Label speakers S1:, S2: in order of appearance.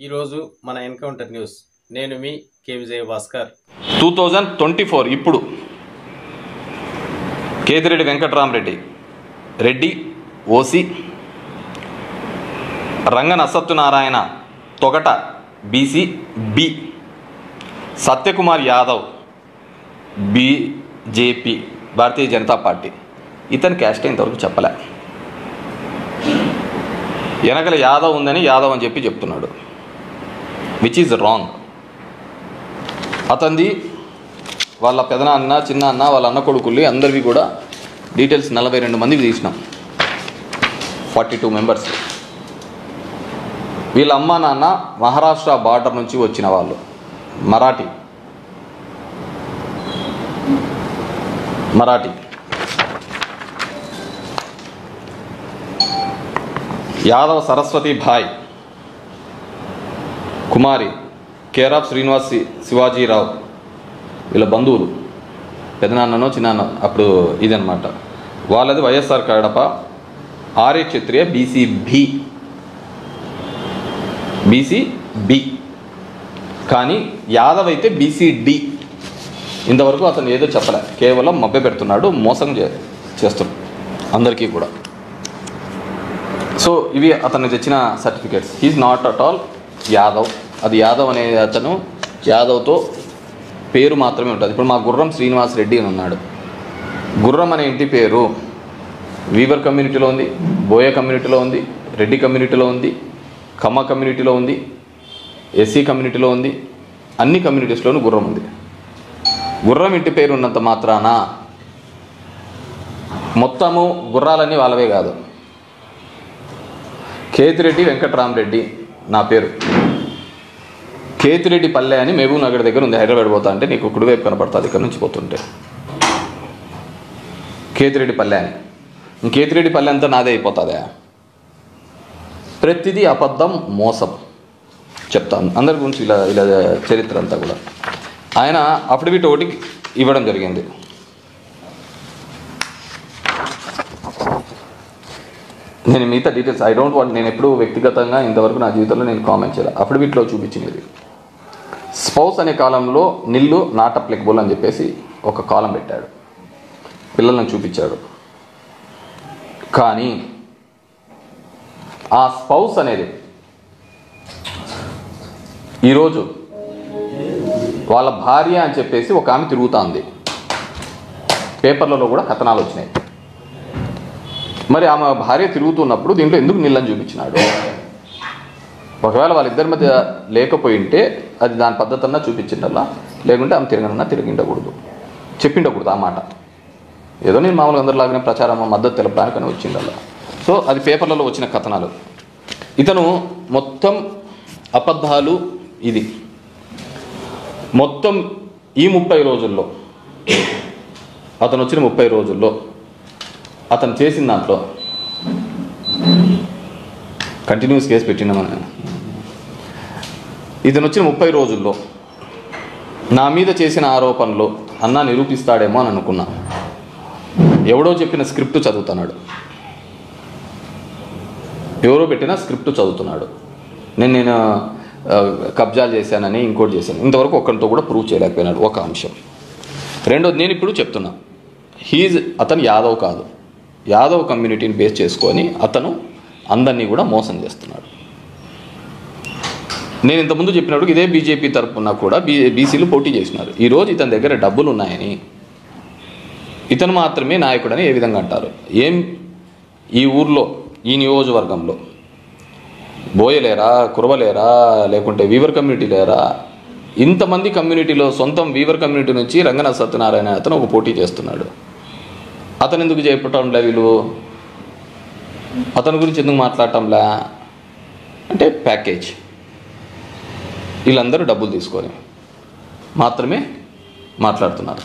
S1: ఈరోజు మన encounter news. నేను మీ కే విజయ భాస్కర్.
S2: 2024 ఇప్పుడు Ketireddy Venkatramareddy Reddy OC, Rangana Satyanarayana Thogata BC B, Satyakumar Yadav BJP Bharatiya Janata Party. ఇతని క్యాస్ట్ ఇంతవరకు చెప్పలే. వెనకల యాదవ్ ఉందని యాదవ్ అని చెప్తున్నాడు, విచ్ ఈజ్ రాంగ్. అతనిది వాళ్ళ పెదనాన్న, చిన్న అన్న, వాళ్ళ అన్న కొడుకుల్ని అందరివి కూడా డీటెయిల్స్ 42 మందికి తీసినాం, 42 మెంబర్స్. వీళ్ళ అమ్మ నాన్న మహారాష్ట్ర బార్డర్ నుంచి వచ్చిన వాళ్ళు, మరాఠీ. యాదవ్ సరస్వతి భాయ్ కుమారి, కేర్ ఆఫ్ శ్రీనివాస్ శివాజీరావు, వీళ్ళ బంధువులు, పెదనాన్ననో చిన్నాన్న అప్పుడు ఇదనమాట. వాళ్ళది వైఎస్ఆర్ కడప, ఆర్య క్షత్రియ బీసీ బి. కానీ యాదవ్ అయితే బీసీ డి. ఇంతవరకు అతను ఏదో చెప్పలే, కేవలం మభ్య పెడుతున్నాడు, మోసం చేస్తున్నాడు అందరికీ కూడా. సో ఇవి అతను తెచ్చిన certificates. He's not at all Yadav. అది యాదవ్ అనే అతను, యాదవ్తో పేరు మాత్రమే ఉంటుంది. ఇప్పుడు మా గుర్రం శ్రీనివాస్ రెడ్డి అని ఉన్నాడు. గుర్రం అనే ఇంటి పేరు వీవర్ కమ్యూనిటీలో ఉంది, బోయ కమ్యూనిటీలో ఉంది, రెడ్డి కమ్యూనిటీలో ఉంది, కమ్మ కమ్యూనిటీలో ఉంది, ఎస్సీ కమ్యూనిటీలో ఉంది. అన్ని కమ్యూనిటీస్లోనూ గుర్రం ఉంది. గుర్రం ఇంటి పేరు ఉన్నంత మాత్రాన మొత్తము గుర్రాలన్నీ వాళ్ళవే కాదు. కేతిరెడ్డి వెంకట్రామరెడ్డి నా పేరు. కేతిరెడ్డి పల్లె అని మహబూబ్ నగర్ దగ్గర ఉంది. హైదరాబాద్ పోతా అంటే నీకు కుడివైపు కనపడుతుంది, ఇక్కడ నుంచి పోతుంటే కేతిరెడ్డి పల్లె అని. కేతిరెడ్డి పల్లె అంతా నాదే అయిపోతుందా? ప్రతిదీ అబద్ధం, మోసం చెప్తాను అందరి గురించి. ఇలా చరిత్ర అంతా కూడా ఆయన అఫిడవిట్ ఒకటి ఇవ్వడం జరిగింది. నేను మిగతా డీటెయిల్స్ ఐ డోంట్ వాంట్, నేను ఎప్పుడు వ్యక్తిగతంగా ఇంతవరకు నా జీవితంలో నేను కామెంట్ చేయాలి. అఫిడవిట్లో చూపించినది స్పౌస్ అనే కాలంలో నిల్లు నాట్ అప్లికబుల్ అని చెప్పేసి ఒక కాలం పెట్టాడు, పిల్లలను చూపించాడు. కానీ ఆ స్పౌస్ అనేది ఈరోజు వాళ్ళ భార్య అని చెప్పేసి ఒక ఆమె తిరుగుతుంది. పేపర్లలో కూడా కథనాలు వచ్చినాయి. మరి ఆమె భార్య తిరుగుతున్నప్పుడు దీంట్లో ఎందుకు నిల్లని చూపించినాడు? ఒకవేళ వాళ్ళిద్దరి మధ్య లేకపోయింటే అది దాని పద్ధతి అన్నా చూపించిండల్లా, లేకుంటే ఆమె తిరగిండకూడదు, చెప్పిండకూడదు ఆ మాట. ఏదో నేను మామూలుగా అందరిలాగానే ప్రచారం మద్దతు తెలపడానికని వచ్చిండల్లా. సో అది పేపర్లలో వచ్చిన కథనాలు. ఇతను మొత్తం అబద్ధాలు. ఇది మొత్తం ఈ 30 రోజుల్లో, అతను వచ్చిన 30 రోజుల్లో అతను చేసిన దాంట్లో కంటిన్యూస్ కేసు పెట్టినామని, ఇతను వచ్చిన 30 రోజుల్లో నా మీద చేసిన ఆరోపణలు అన్నా నిరూపిస్తాడేమో అని అనుకున్నా. ఎవడో చెప్పిన స్క్రిప్ట్ చదువుతున్నాడు, ఎవరో పెట్టిన స్క్రిప్ట్ చదువుతున్నాడు. నేను కబ్జాలు చేశానని, ఇంకోటి చేశాను. ఇంతవరకు ఒక్కరితో కూడా ప్రూవ్ చేయలేకపోయినాడు. ఒక అంశం. రెండోది, నేను ఇప్పుడు చెప్తున్నా, అతను యాదవ్ కాదు. యాదవ్ కమ్యూనిటీని బేస్ చేసుకొని అతను అందరినీ కూడా మోసం చేస్తున్నాడు. నేను ఇంతకుముందు చెప్పినప్పుడు ఇదే బీజేపీ తరఫున కూడా బీసీలు పోటీ చేసినారు. ఈరోజు ఇతని దగ్గర డబ్బులు ఉన్నాయని, ఇతను మాత్రమే నాయకుడని ఏ విధంగా అంటారు? ఈ ఊర్లో, ఈ నియోజకవర్గంలో బోయలేరా, కురవలేరా, లేకుంటే వీవర్ కమ్యూనిటీ లేరా? ఇంతమంది కమ్యూనిటీలో సొంతం వీవర్ కమ్యూనిటీ నుంచి రంగన సత్యనారాయణ అతను ఒక పోటీ చేస్తున్నాడు. అతను ఎందుకు చేయటంలే? వీళ్ళు అతని గురించి ఎందుకు మాట్లాడటంలే అంటే ప్యాకేజ్. వీళ్ళందరూ డబ్బులు తీసుకొని మాత్రమే మాట్లాడుతున్నారు.